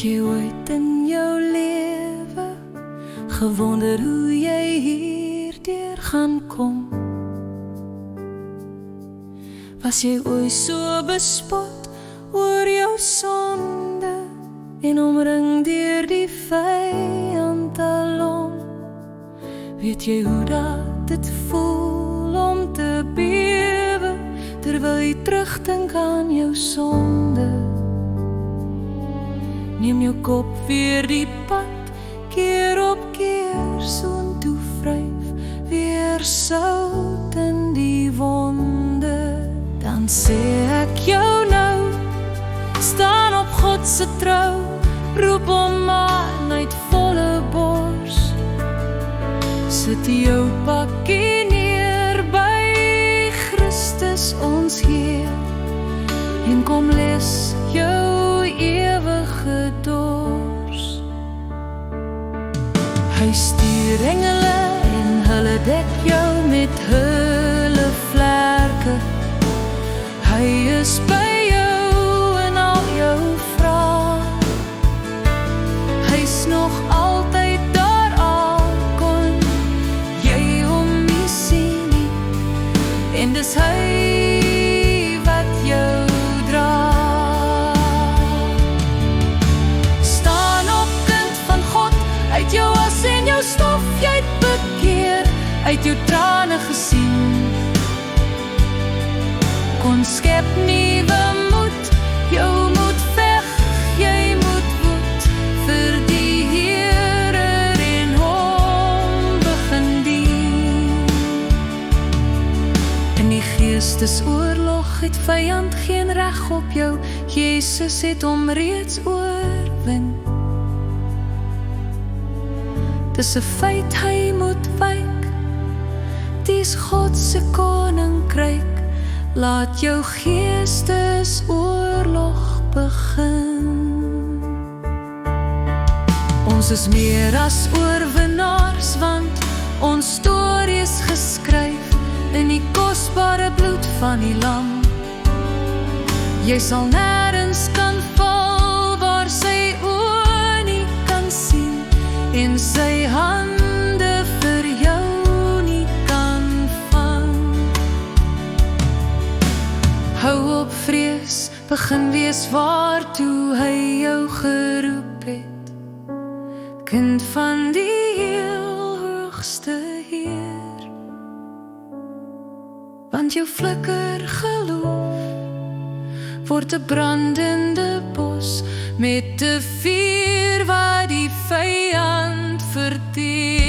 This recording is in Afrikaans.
jy ooit in jou lewe gewonder hoe jy hierdeur gaan kom? Was jy ooit so bespot oor jou sonde en omring deur die vyand alom? Weet jy hoe dat dit voel om te bewe terwyl jy terugdink aan jou sonde? Neem jou kop weer die pad, keer op keer soontoe vryf, weer sout in die wonde. Dan sê ek jou nou, staan op God se trou, roep hom aan uit volle bors. Sit jou pakkie neer by Christus ons Heer, en kom lees jou ewige dors. Hy stuur engele en hulle dek jou met hulle vlerke. Hy is by jou in al jou vrae. Hy's nog altyd daar al kon jy hom nie sien nie, en dis hy wat jou dra. Staan op, kind van God, uit jou as en jou stof jy het bekeer, uit jou trane gesien, kon skep nuwe moed, jou moet veg, jy moet woed vir die Here en hom begin dien. In die geestesoorlog het vyand geen reg op jou, Jesus het hom reeds oorwin. Dis 'n feit hy moet wyk, dis God se koninkryk. Laat jou geestesoorlog begin. Ons is meer as oorwinnaars, want ons storie is geskryf in die kosbare bloed van die lam. Jy sal nêrens kan val waar sy oë nie kan sien, en sy hande vir jou nie kan vang. Hou op vrees, begin wees waartoe hy jou geroep het, kind van die heel hoogste Heer. Want jou flikker geloof word 'n brandende bos met 'n vuur wat die vyand verteer.